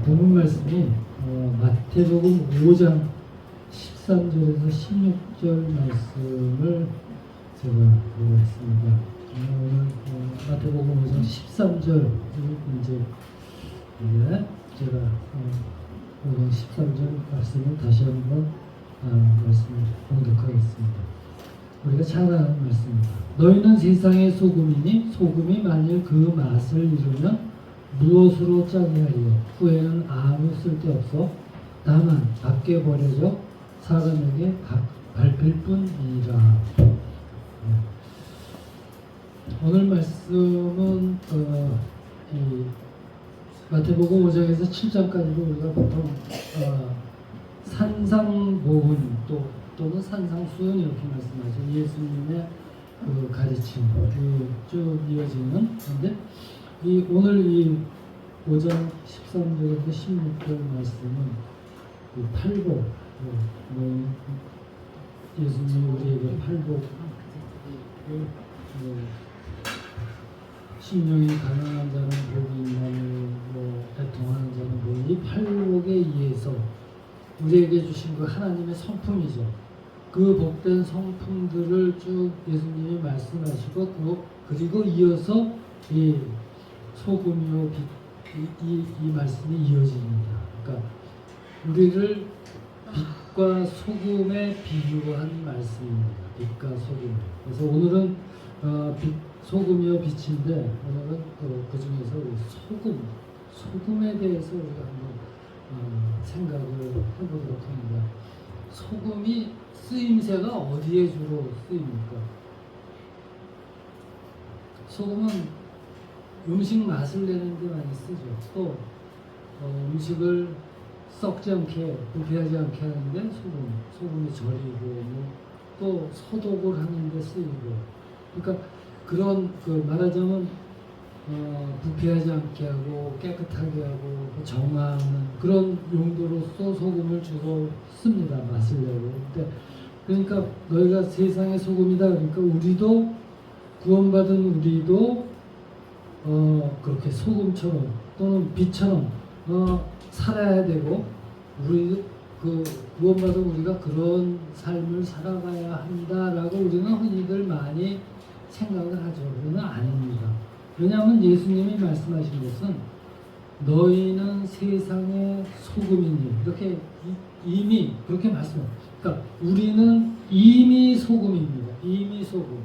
본문 말씀이 마태복음 5장 13절에서 16절 말씀을 제가 보겠습니다. 오늘 마태복음 5장 13절 이제 제가 5장 13절 말씀을 다시 한번 말씀을 공독하겠습니다. 우리가 잘 아는 말씀입니다. 너희는 세상의 소금이니 소금이 만일 그 맛을 잃으면 무엇으로 짜게 하리요? 후에는 아무 쓸데없어 다만 밖에 버려져 사람에게 밟힐 뿐이라. 오늘 말씀은 이 마태복음 5장에서 7장까지도 우리가 보통 산상보훈 또는 산상수훈 이렇게 말씀하죠. 예수님의 그 가르침 쭉 이어지는. 그런데 오늘 이 5장 13절에서 16절 말씀은 이 팔복, 예수님이 우리에게 팔복, 심령이 가난한 자는 복이 있나니 애통하는 자는 복이. 이 팔복에 의해서 우리에게 주신 그 하나님의 성품이죠. 그 복된 성품들을 쭉 예수님이 말씀하시고 그리고 이어서 이 소금이요 빛, 이 말씀이 이어집니다. 그러니까 우리를 빛과 소금에 비유한 말씀입니다. 빛과 소금. 그래서 오늘은 소금이요 빛인데 오늘은 그 중에서 소금에 대해서 우리가 한번 생각을 해보도록 합니다. 소금이 쓰임새가 어디에 주로 쓰입니까? 소금은 음식 맛을 내는 데 많이 쓰죠. 또 음식을 썩지 않게, 부패하지 않게 하는데 소금이 절이고, 또 소독을 하는 데 쓰이고. 그러니까 그런 말하자면 부패하지 않게 하고 깨끗하게 하고 정화하는 그런 용도로서 소금을 주로 씁니다. 맛을 내고. 그러니까 너희가 세상의 소금이다. 그러니까 우리도 구원받은 우리도 그렇게 소금처럼 또는 빛처럼 살아야 되고, 우리 구원받은 우리가 그런 삶을 살아가야 한다라고 우리는 흔히들 많이 생각을 하죠. 그러나 아닙니다. 왜냐하면 예수님이 말씀하신 것은 너희는 세상의 소금이니 이렇게 이미 그렇게 말씀합니다. 그러니까 우리는 이미 소금입니다. 이미 소금.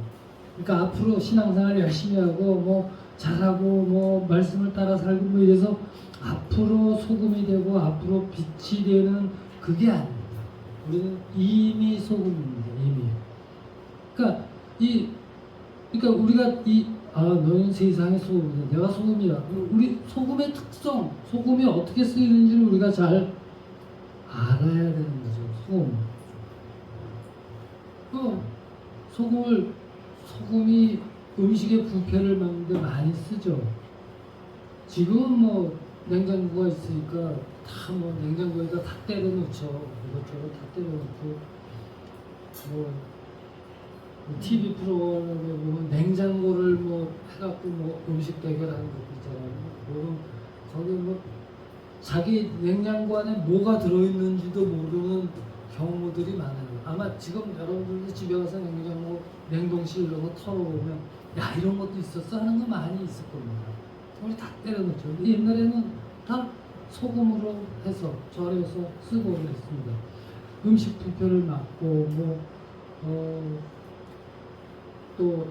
그러니까 앞으로 신앙생활 열심히 하고 잘하고 말씀을 따라 살고 이래서 앞으로 소금이 되고 앞으로 빛이 되는 그게 아닙니다. 우리는 이미 소금입니다. 이미. 그러니까 우리가 너는 세상의 소금이다. 내가 소금이다. 우리 소금의 특성, 소금이 어떻게 쓰이는지를 우리가 잘 알아야 되는 거죠. 소금이 음식의 부패를 막는데 많이 쓰죠. 지금은 냉장고가 있으니까 다 냉장고에다 다 때려놓죠. 이것저것 다 때려놓고 TV 프로그램에 보면 냉장고를 해갖고 음식 대결하는 것도 있잖아요. 거기 자기 냉장고 안에 뭐가 들어있는지도 모르는 경우들이 많아요. 아마 지금 여러분들도 집에 가서 냉동실 이런 거 털어보면 야 이런 것도 있었어 하는 거 많이 있을 겁니다. 우리 다 때려놓죠. 옛날에는 다 소금으로 해서 절여서 쓰고 그랬습니다. 음식 부패를 막고 또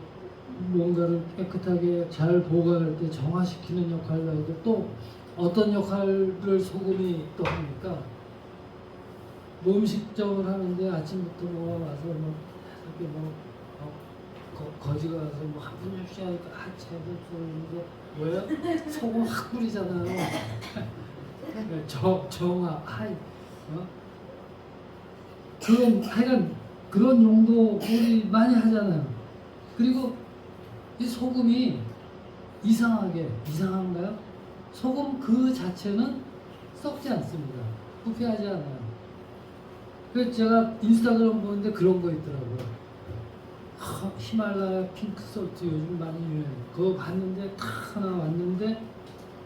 뭔가를 깨끗하게 잘 보관할 때 정화시키는 역할을 하고, 또 어떤 역할을 소금이 또 합니까? 음식점을 하는데 아침부터 와서 이렇게 거지가 와서 한 푼 줍시오 하니까 제발 쏘는데 소금 확 뿌리잖아요. 정화 그런 용도 우리 많이 하잖아요. 그리고 이 소금이 이상한가요? 소금 그 자체는 썩지 않습니다. 부패하지 않아요. 그래서 제가 인스타그램 보는데 그런 거 있더라고요. 히말라야 핑크솔트 요즘 많이 유행해요. 그거 봤는데 딱 하나 왔는데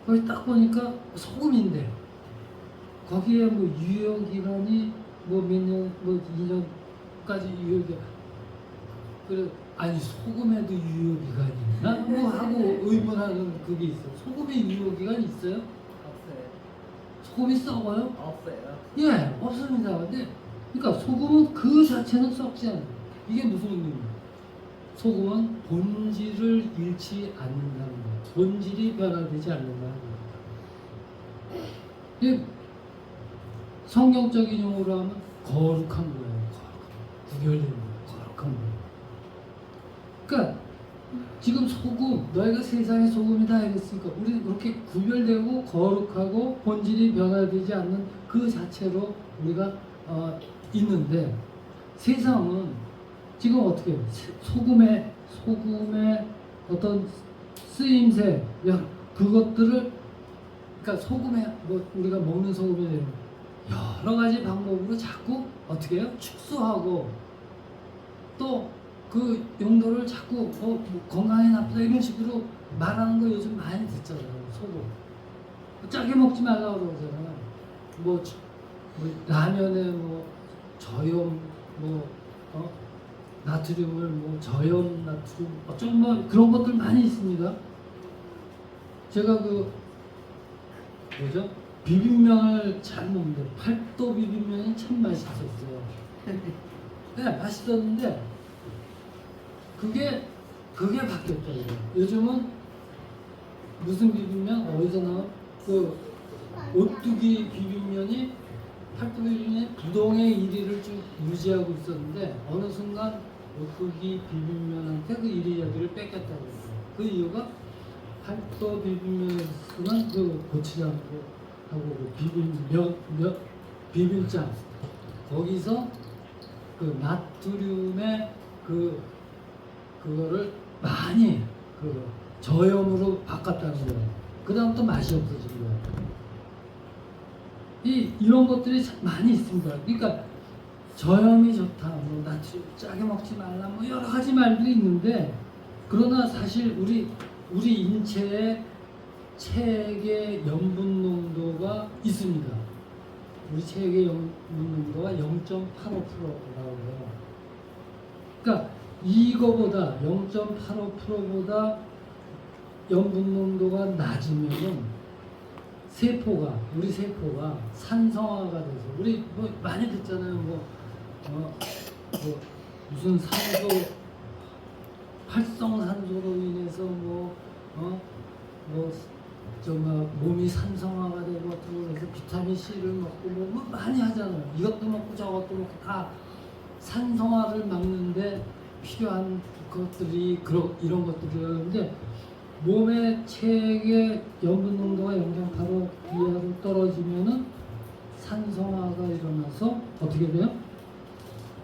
거기 딱 보니까 소금인데 거기에 뭐 유효 기간이 뭐 몇 년, 뭐 2년까지 유효 기간. 그래 아니 소금에도 유효 기간이 있나? 뭐 하고 의문하는 그게 있어. 소금에 유효 기간이 있어요? 없어요. 소금이 썩어요? 없어요. 예, 없습니다. 근데 그러니까 소금은 그 자체는 썩지 않아요. 이게 무슨 의미입니까? 소금은 본질을 잃지 않는다는 거예요. 본질이 변화되지 않는다는 거예요. 이 성경적인 용어로 하면 거룩한 거예요. 구별된 거예요. 거룩한 거예요. 그러니까 지금 소금, 너희가 세상의 소금이다 이랬으니까 우리는 그렇게 구별되고 거룩하고 본질이 변화되지 않는 그 자체로 우리가 있는데 세상은 지금 어떻게 해요? 소금의 어떤 쓰임새 그것들을 그러니까 소금에 뭐 우리가 먹는 소금에 여러 가지 방법으로 자꾸 어떻게 해요? 축소하고 또 그 용도를 자꾸 뭐 건강에 나쁘다 이런 식으로 말하는 거 요즘 많이 듣잖아요. 소금 짜게 먹지 말라고 그러잖아요. 뭐 라면에 뭐 저염 나트륨을 뭐 저염 나트륨 어쩌면 뭐 그런 것들 많이 있습니다. 제가 그 뭐죠? 비빔면을 잘 먹는데 팔도 비빔면이 참 맛있었어요. 네, 맛있었는데 그게 바뀌었더라고요. 요즘은 무슨 비빔면 어디서 나온 그 오뚜기 비빔면이 팔도 비빔면이 부동의 1위를 쭉 유지하고 있었는데 어느 순간 오뚜기 비빔면한테 그 1위 자리를 뺏겼다고 그래요. 그 이유가 팔도 비빔면에서는 그 고추장하고 그 비빔장 거기서 그 나트륨의 그거를 많이 그 저염으로 바꿨다는 거예요. 그 다음 또 맛이 없어진 거예요. 이런 것들이 많이 있습니다. 그러니까 저염이 좋다, 뭐 나트륨 짜게 먹지 말라, 뭐 여러 가지 말들이 있는데 그러나 사실 우리 인체에 체액의 염분 농도가 있습니다. 우리 체액의 염분 농도가 0.85%라고 해요. 그러니까 이거보다 0.85%보다 염분 농도가 낮으면은 우리 세포가 산성화가 돼서 우리 뭐 많이 듣잖아요. 뭐 무슨 활성산소로 인해서 정말 몸이 산성화가 되고 그래서 비타민 C를 먹고 뭐 많이 하잖아요. 이것도 먹고 저것도 먹고 다 산성화를 막는데 필요한 것들이 이런 것들이었는데 몸의 체액의 염분 농도가 0.85 이하로 떨어지면은 산성화가 일어나서 어떻게 돼요?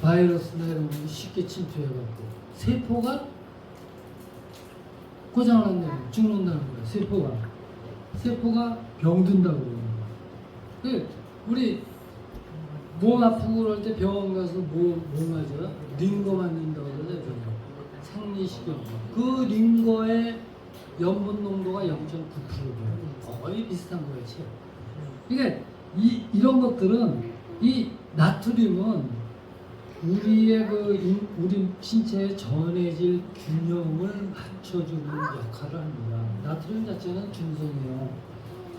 바이러스나 이런 것이 쉽게 침투해갖고 세포가 고장을 한다는 거예요. 죽는다는 거예요. 세포가 병든다고 그래요. 우리 몸 아프고 그럴 때 병원 가서 뭐 맞아요? 링거 맞는다고 그러죠. 생리식염. 그 링거의 염분 농도가 0.9%예요. 거의 비슷한 거예요. 그러니까 이런 것들은 이 나트륨은 우리의 우리 신체의 전해질 균형을 맞춰주는 역할을 합니다. 나트륨 자체는 중성이에요.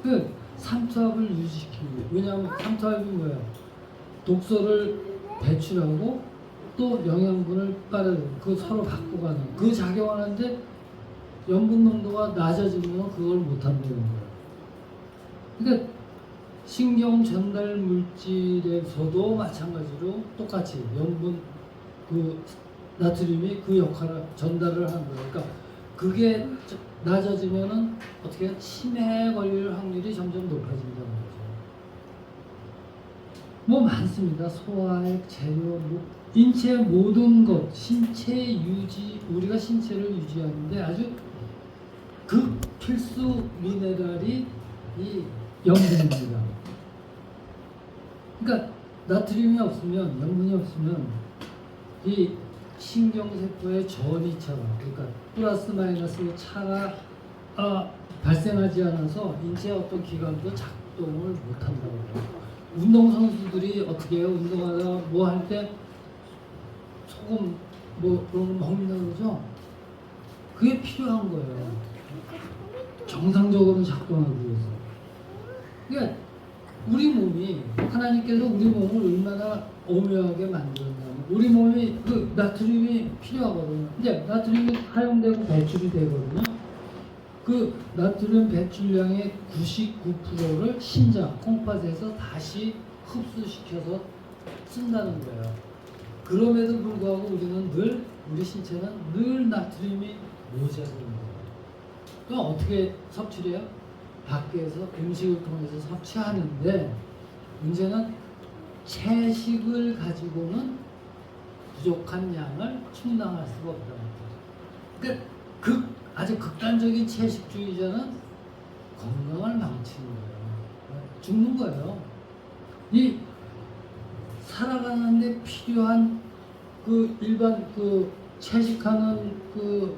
그 삼투압을 유지시키기 위해. 왜냐하면 삼투압이 뭐예요? 독소를 배출하고 또 영양분을 빨아들이고 그 서로 바꿔가는 그 작용을 하는데 염분 농도가 낮아지면 그걸 못한다는 거예요. 그러니까 신경 전달 물질에서도 마찬가지로 똑같이 염분 나트륨이 그 역할을 전달을 하는 거예요. 그러니까 그게 낮아지면은 어떻게 치매에 걸릴 확률이 점점 높아진다는 거죠. 뭐 많습니다. 소화액, 재료, 인체의 모든 것, 신체 유지, 우리가 신체를 유지하는데 아주 필수 미네랄이 이 염분입니다. 그러니까 나트륨이 없으면, 염분이 없으면 이 신경세포의 전이차가, 그러니까 플러스 마이너스 차가 발생하지 않아서 인체의 어떤 기관도 작동을 못한다고 해요. 운동선수들이 어떻게 해요? 운동하다 뭐 할 때 소금 뭐 그런 거 먹는다 그러죠? 그게 필요한 거예요. 정상적으로 작동하기 위해서. 그러니까 우리 몸이 하나님께서 우리 몸을 얼마나 오묘하게 만들었냐면 우리 몸이 그 나트륨이 필요하거든요. 근데 나트륨이 사용되고 배출이 되거든요. 그 나트륨 배출량의 99%를 신장, 콩팥에서 다시 흡수시켜서 쓴다는 거예요. 그럼에도 불구하고 우리 신체는 늘 나트륨이 모자라는 거예요. 그럼 어떻게 섭취를 해요? 밖에서 음식을 통해서 섭취하는데 문제는 채식을 가지고는 부족한 양을 충당할 수가 없다. 그러니까 아주 극단적인 채식주의자는 건강을 망치는 거예요. 죽는 거예요. 이 살아가는데 필요한 그 일반 그 채식하는 그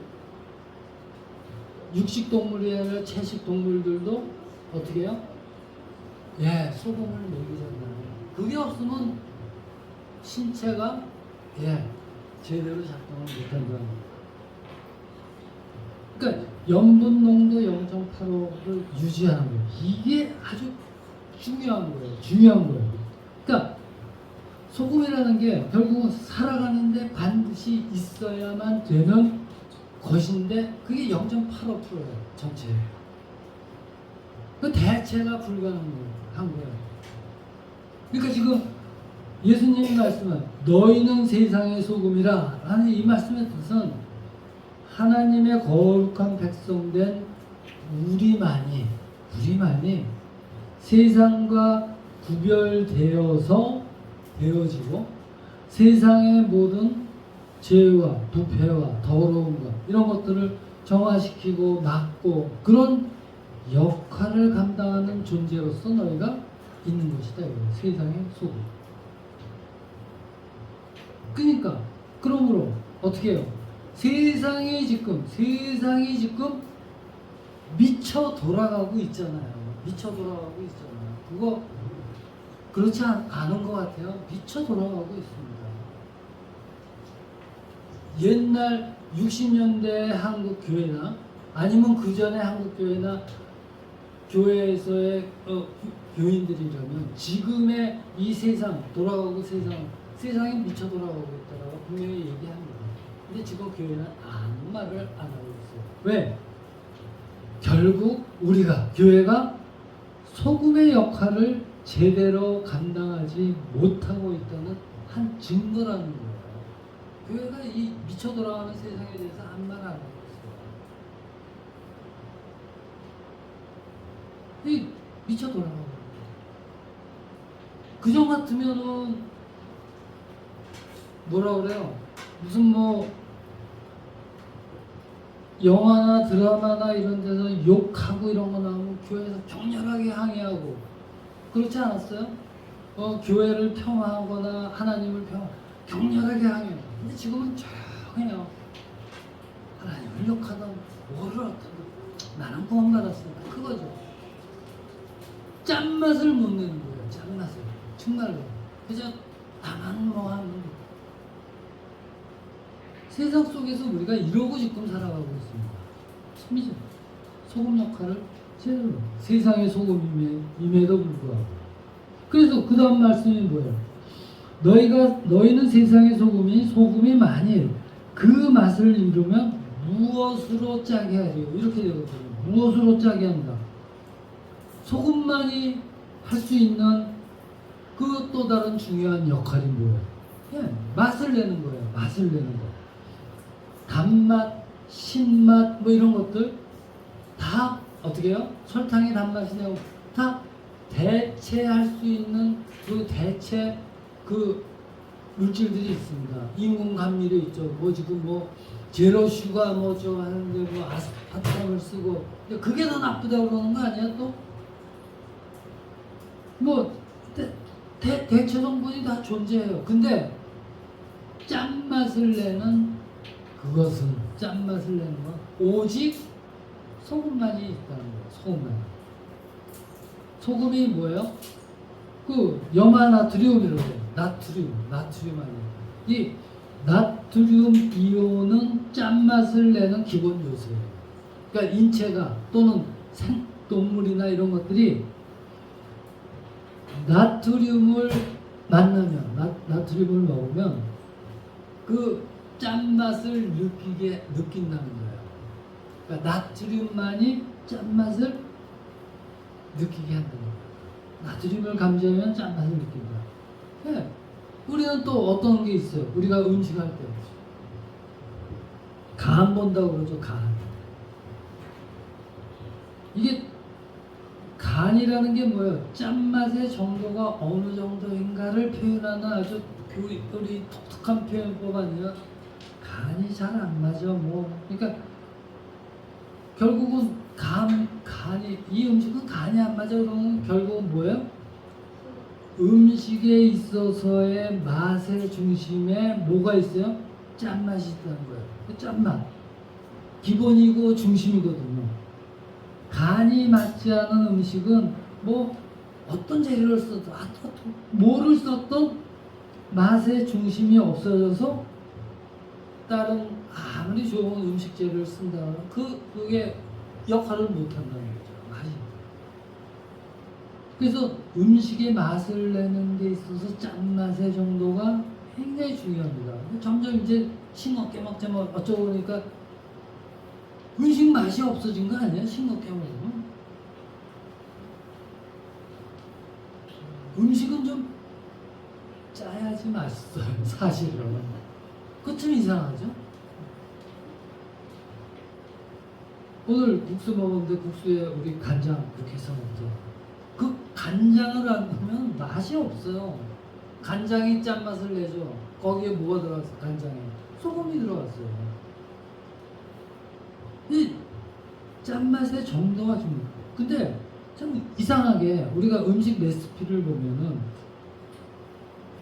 육식 동물이 아니라 채식 동물들도 어떻게 해요? 예, 소금을 먹이잖아요. 그게 없으면 신체가 제대로 작동을 못한다는 거예요. 그러니까 염분 농도 0.85를 유지하는 거예요. 이게 아주 중요한 거예요. 그러니까 소금이라는 게 결국은 살아가는데 반드시 있어야만 되는 것인데 그게 0.85%예요. 전체. 그 대체가 불가능한 거예요. 그러니까 지금 예수님이 말씀은 너희는 세상의 소금이라 하는 이 말씀의 뜻은 하나님의 거룩한 백성된 우리만이 세상과 구별되어서 되어지고 세상의 모든 죄와 부패와 더러움과 이런 것들을 정화시키고 막고 그런 역할을 감당하는 존재로서 너희가 있는 것이다. 세상의 소금. 그러니까 그러므로 어떻게 해요? 세상이 지금 미쳐 돌아가고 있잖아요. 그거 그렇지 않은 것 같아요. 미쳐 돌아가고 있습니다. 옛날 60년대 한국 교회나 아니면 그 전에 한국 교회나 교회에서의 교인들이라면 지금의 이 세상이 미쳐 돌아가고 있다고 분명히 얘기합니다. 근데 지금 교회는 아무 말을 안 하고 있어요. 왜? 결국 교회가 소금의 역할을 제대로 감당하지 못하고 있다는 한 증거라는 거예요. 교회가 이 미쳐 돌아가는 세상에 대해서 아무 말 안 하고 있어요. 이 미쳐 돌아가고 그전 같으면은 뭐라 그래요? 무슨 뭐 영화나 드라마나 이런 데서 욕하고 이런 거 나오면 교회에서 격렬하게 항의하고 그렇지 않았어요? 교회를 평화하거나 하나님을 격렬하게 항의해요. 근데 지금은 조용해요. 하나님을 욕하던 뭐를 어떤 나는 구원받았으니까 그거죠. 짠맛을 못 내는 거예요. 짠맛을 정말로. 그저 나만 뭐 하는 세상 속에서 우리가 이러고 지금 살아가고 있습니다. 참이죠. 소금 역할을 제대로 세상의 소금임에도 불구하고. 그래서 그 다음 말씀이 뭐예요? 너희는 세상의 소금이 만일 그 맛을 이루면 무엇으로 짜게 하리요? 이렇게 되거든요. 무엇으로 짜게 한다. 소금만이 할 수 있는 그 또 다른 중요한 역할이 뭐예요? 맛을 내는 거예요. 맛을 내는 거. 단맛, 신맛 뭐 이런 것들 다 어떻게 해요? 설탕의 단맛이 나고 다 대체할 수 있는 그 대체 그 물질들이 있습니다. 인공 감미료 있죠. 뭐 지금 뭐 제로 슈가 뭐저 하는데 뭐 아스파탐을 쓰고 그게 더 나쁘다고 그러는 거 아니야 또? 뭐 대체 성분이 다 존재해요. 근데 짠맛을 내는 건 오직 소금만이 있다는 거예요. 소금이 뭐예요? 그 염화나트륨이라고 해요. 나트륨 아니에요. 이 나트륨 이온은 짠맛을 내는 기본 요소예요. 그러니까 인체가 또는 생동물이나 이런 것들이 나트륨을 만나면 나트륨을 먹으면 그 짠맛을 느낀다는 거예요. 그러니까 나트륨만이 짠맛을 느끼게 한다는 거예요. 나트륨을 감지하면 짠맛을 느낀다. 네. 우리는 또 어떤 게 있어요? 우리가 음식할 때 간 본다고 그러죠. 간. 이게 간이라는 게 뭐예요? 짠맛의 정도가 어느 정도인가를 표현하는 아주 우리 독특한 표현법 아니에요? 간이 잘 안 맞아. 그러니까 결국은 간이 이 음식은 간이 안 맞아. 그러면 결국은 뭐예요? 음식에 있어서의 맛의 중심에 뭐가 있어요? 짠맛이 있다는 거예요. 짠맛 기본이고 중심이거든요. 간이 맞지 않은 음식은 어떤 재료를 써도 뭐를 썼던 맛의 중심이 없어져서 다른 아무리 좋은 음식 재료를 쓴다면 그게 역할을 못한다는 거죠. 맛이. 그래서 음식의 맛을 내는 데 있어서 짠맛의 정도가 굉장히 중요합니다. 점점 이제 싱겁게 먹자 어쩌고 그러니까 음식 맛이 없어진 거 아니에요? 싱겁게 먹으면. 음식은 좀 짜야지 맛있어요. 사실은. 그거 좀 이상하죠? 오늘 국수 먹었는데 국수에 우리 간장 그렇게 해서 먹죠. 그 간장을 안 넣으면 맛이 없어요. 간장이 짠맛을 내죠. 거기에 뭐가 들어갔어? 간장에 소금이 들어갔어요. 이 짠맛의 정도가 좀 근데 참 이상하게 우리가 음식 레시피를 보면은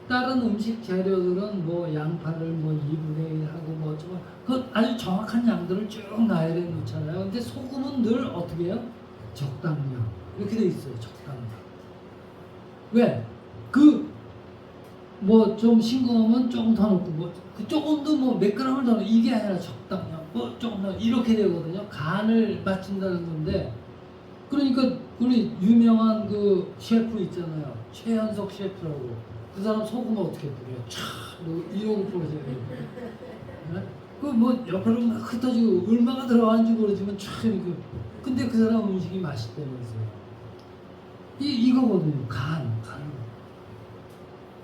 다른 음식 재료들은 양파를 2분의 1 하고 그 아주 정확한 양들을 쭉 나열해 놓잖아요. 근데 소금은 늘 어떻게 해요? 적당량 이렇게 돼 있어요. 적당량. 왜? 좀 싱거우면 조금 더 넣고 그 조금도 몇 그램을 더 넣고 이게 아니라 적당량 조금 더 이렇게 되거든요. 간을 맞춘다는 건데 그러니까 우리 유명한 그 셰프 있잖아요. 최현석 셰프라고 그 사람 소금을 어떻게 뿌려요? 촤 이러고 뿌려져요. 네? 옆으로 막 흩어지고 얼마나 들어가는지 모르지만 촤 이렇게 근데 그 사람 음식이 맛있다면서요. 이거거든요. 간.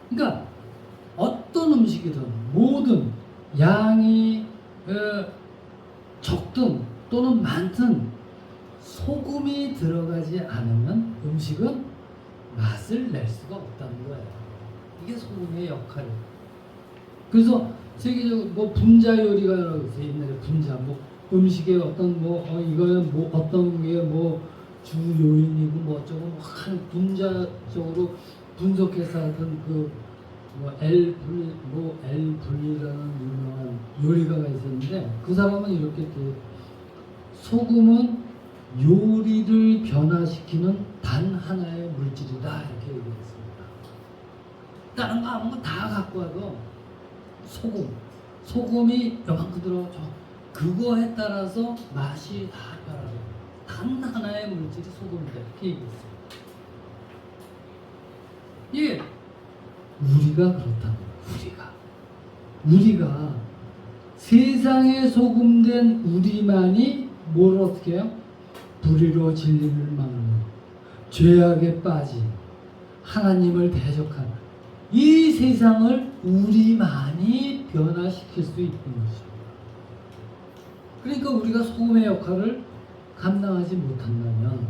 그러니까 어떤 음식이든 모든 양이 적든 또는 많든 소금이 들어가지 않으면 음식은 맛을 낼 수가 없다는 거예요. 이게 소금의 역할이에요. 그래서 세계적으로 분자 요리가라고 해서 옛날에 분자 음식에 어떤 이거는 어떤 게 주 요인이고 어쩌고 분자적으로 분석해서 하던 L 분리라는 유명한 요리가가 있었는데 그 사람은 이렇게 소금은 요리를 변화시키는 단 하나의 물질이다 이렇게 얘기했습니다. 다른 거 아무 거 다 갖고 와도 소금이 요만큼 들어가죠. 그거에 따라서 맛이 다 변하죠. 단 하나의 물질이 소금이다 이렇게 얘기했어요. 예, 우리가 그렇다고 우리가 세상에 소금된 우리만이 뭘 어떻게 해요? 불의로 진리를 막는 죄악에 빠진 하나님을 대적하는 이 세상을 우리만이 변화시킬 수 있는 것입니다. 그러니까 우리가 소금의 역할을 감당하지 못한다면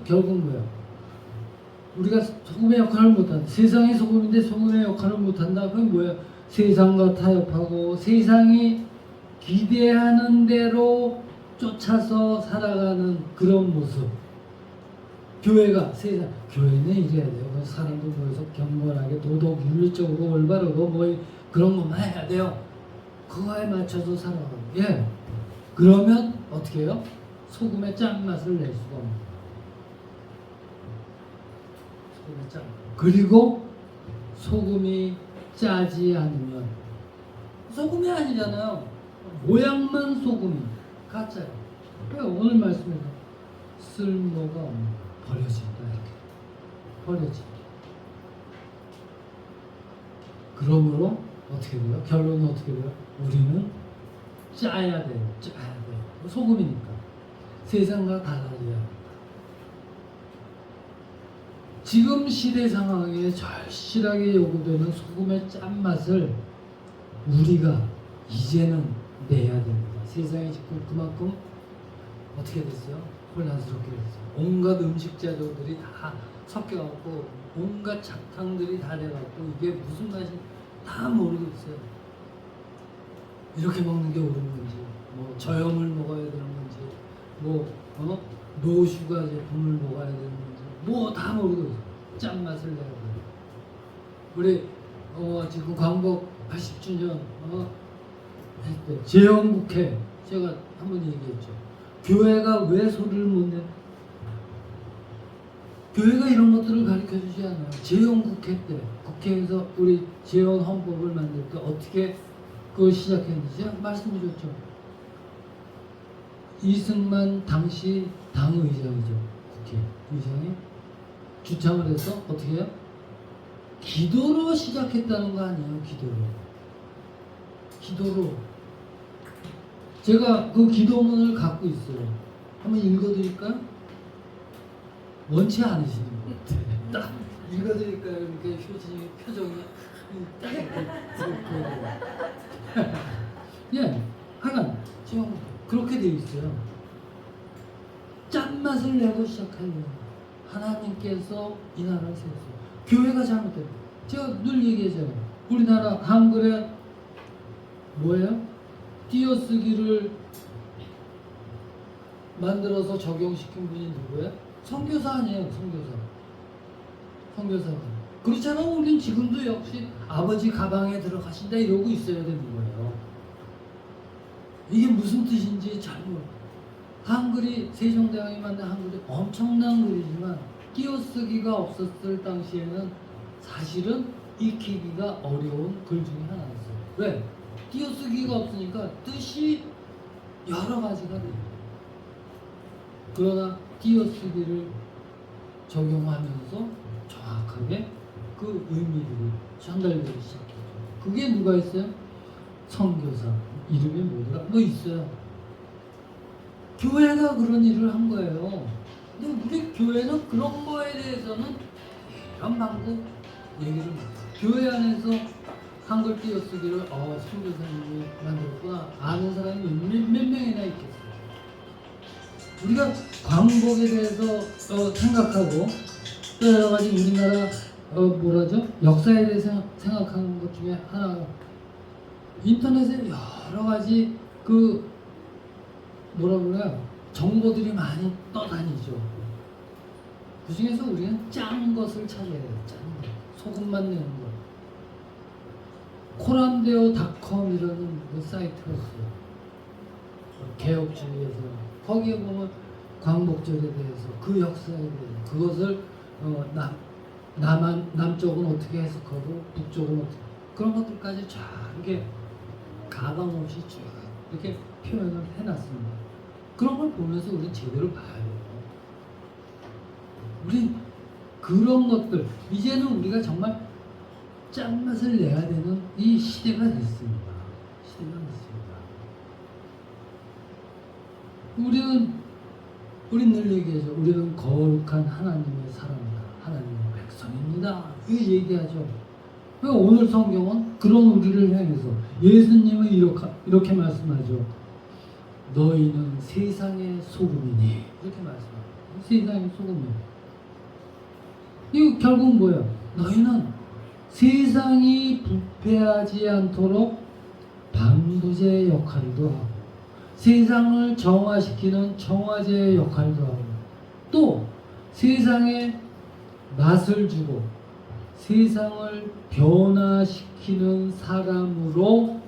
결국 뭐예요? 우리가 소금의 역할을 못한다. 세상의 소금인데 소금의 역할을 못한다. 그건 뭐예요? 세상과 타협하고 세상이 기대하는 대로 쫓아서 살아가는 그런 모습. 교회는 이래야 돼요. 사람들 모여서 경건하게 도덕 윤리적으로 올바르고 그런 것만 해야 돼요. 그거에 맞춰서 살아가는. 예. 그러면 어떻게 해요? 소금의 짠맛을 낼 수가 없는. 소금이 짜. 그리고 소금이 짜지 않으면 소금이 아니잖아요. 모양만 소금이 가짜예요. 그러니까 오늘 말씀에서 쓸모가 없는 버려진다 이렇게 버려진다. 그러므로 어떻게 돼요? 결론은 어떻게 돼요? 우리는 짜야 돼요. 짜야 돼요. 소금이니까 세상과 달라져야 합니다. 지금 시대 상황에 절실하게 요구되는 소금의 짠맛을 우리가 이제는 내야 됩니다. 세상이 지금 그만큼 어떻게 됐어요? 혼란스럽게 됐어요. 온갖 음식 재료들이 다 섞여갖고 온갖 작탕들이 다 돼갖고 이게 무슨 맛인지 다 모르겠어요. 이렇게 먹는 게 옳은 건지, 뭐 저염을 먹어야 되는 건지, 뭐 노슈가 제품을 먹어야 되는 건지, 뭐 다 모르겠어요. 짠맛을 내야 돼요. 우리 지금 광복 80주년 했대. 재헌국회 제가 한번 얘기했죠. 교회가 왜 소리를 못 내? 교회가 이런 것들을 가르쳐 주지 않아요. 재헌국회 때 국회에서 우리 재헌 헌법을 만들 때 어떻게 그걸 시작했는지 제가 말씀드렸죠. 이승만 당시 당의장이죠. 국회 의장이 주창을 해서 어떻게 해요? 기도로 시작했다는 거 아니에요. 기도로 제가 그 기도문을 갖고 있어요. 한번 읽어드릴까요? 원치 않으시는 것 같아요. 딱 읽어드릴까요? 이렇게 표정이 딱 이렇게 예, 하여간 지금 그렇게 되어 있어요. 짠맛을 내고 시작하려고 하나님께서 이 나라를 세웠어요. 교회가 잘못됐어요. 제가 늘 얘기하잖아요. 우리나라 한글에 뭐예요? 띄어쓰기를 만들어서 적용시킨 분이 누구예요? 선교사 아니에요. 선교사가. 그렇잖아요. 우린 지금도 역시 아버지 가방에 들어가신다 이러고 있어야 되는 거예요. 이게 무슨 뜻인지 잘 모르겠어요. 한글이 세종대왕이 만든 한글이 엄청난 글이지만 띄어쓰기가 없었을 당시에는 사실은 익히기가 어려운 글 중에 하나였어요. 왜? 띄어쓰기가 없으니까 뜻이 여러 가지가 돼요. 그러나 띄어쓰기를 적용하면서 정확하게 그 의미들이 전달되기 시작했죠. 그게 누가 있어요? 선교사. 이름이 뭐더라? 뭐 있어요. 교회가 그런 일을 한 거예요. 근데 우리 교회는 그런 거에 대해서는 이런 방법 얘기를 못해요. 교회 안에서 한글 띄어쓰기를 선교사님이 만들었구나 아는 사람이 몇 명이나 있겠어요. 우리가 광복에 대해서 생각하고 또 여러 가지 우리나라 뭐라죠? 역사에 대해서 생각하는 것 중에 하나가 인터넷에 여러 가지 그 뭐라 그래요? 정보들이 많이 떠다니죠. 그 중에서 우리는 짠 것을 찾아야 돼요. 짠 것. 소금만 내는 것. 코란데오닷컴이라는 그 사이트가 있어요. 개혁주의에서 거기에 보면 광복절에 대해서 그 역사에 대해서 그것을 남쪽은 어떻게 해석하고 북쪽은 어떻게 그런 것들까지 쫙 이렇게 가감 없이 쭉 이렇게 표현을 해놨습니다. 그런 걸 보면서 우리 제대로 봐야 돼요. 우리 그런 것들 이제는 우리가 정말 짠맛을 내야 되는 이 시대가 됐습니다. 우리는 늘 얘기하죠. 우리는 거룩한 하나님의 사람이다. 하나님의 백성입니다. 이거 얘기하죠. 오늘 성경은 그런 우리를 향해서 예수님은 이렇게 말씀하죠. 너희는 세상의 소금이니 이렇게 말씀합니다. 세상의 소금이에요. 이거 결국 뭐예요? 너희는 세상이 부패하지 않도록 방부제의 역할도 하고 세상을 정화시키는 정화제의 역할도 하고 또 세상에 맛을 주고 세상을 변화시키는 사람으로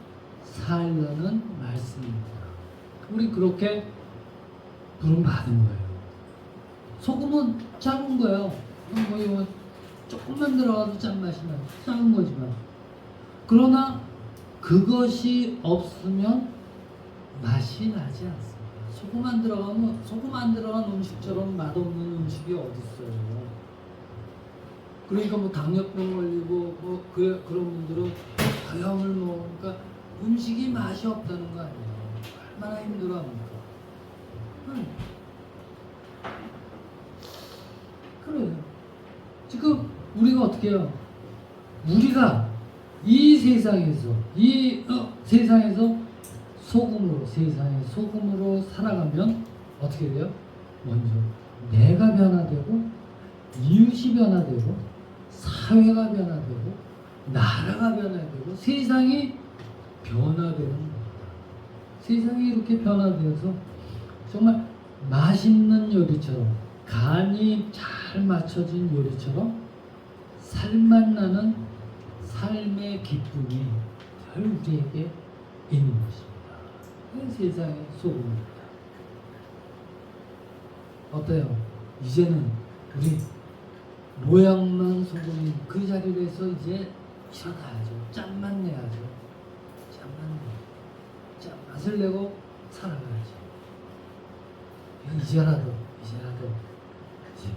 살라는 말씀입니다. 우리 그렇게 부름받은 거예요. 소금은 작은 거예요. 뭐 조금만 들어가도 짠맛이 나요. 작은 거지만. 그러나 그것이 없으면 맛이 나지 않습니다. 소금 안 들어간 음식처럼 맛없는 음식이 어디 있어요? 그러니까 뭐 당뇨병 걸리고 뭐 그런 분들은 과형을 먹으니까 음식이 맛이 없다는 거 아니에요? 얼마나 힘들어합니까? 그래요. 지금 우리가 어떻게 해요? 우리가 이 세상에서 세상의 소금으로 살아가면 어떻게 돼요? 먼저 내가 변화되고 이웃이 변화되고 사회가 변화되고 나라가 변화되고 세상이 변화되는 겁니다. 세상이 이렇게 변화되어서 정말 맛있는 요리처럼 간이 잘 맞춰진 요리처럼 살맛 나는 삶의 기쁨이 늘 우리에게 있는 것입니다. 그 세상의 소금입니다. 어때요? 이제는 우리 모양만 소금인 그 자리에서 이제 일어나야죠. 짠맛 내야죠. 짠맛을 내고 살아가야죠. 이제라도 이제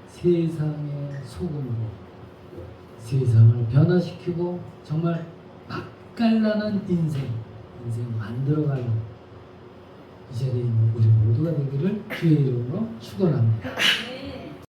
세상의 소금으로 세상을 변화시키고 정말 맛깔나는 인생 만들어가는 이 자리에 있는 우리 모두가 되기를 주의 이름으로 축원합니다.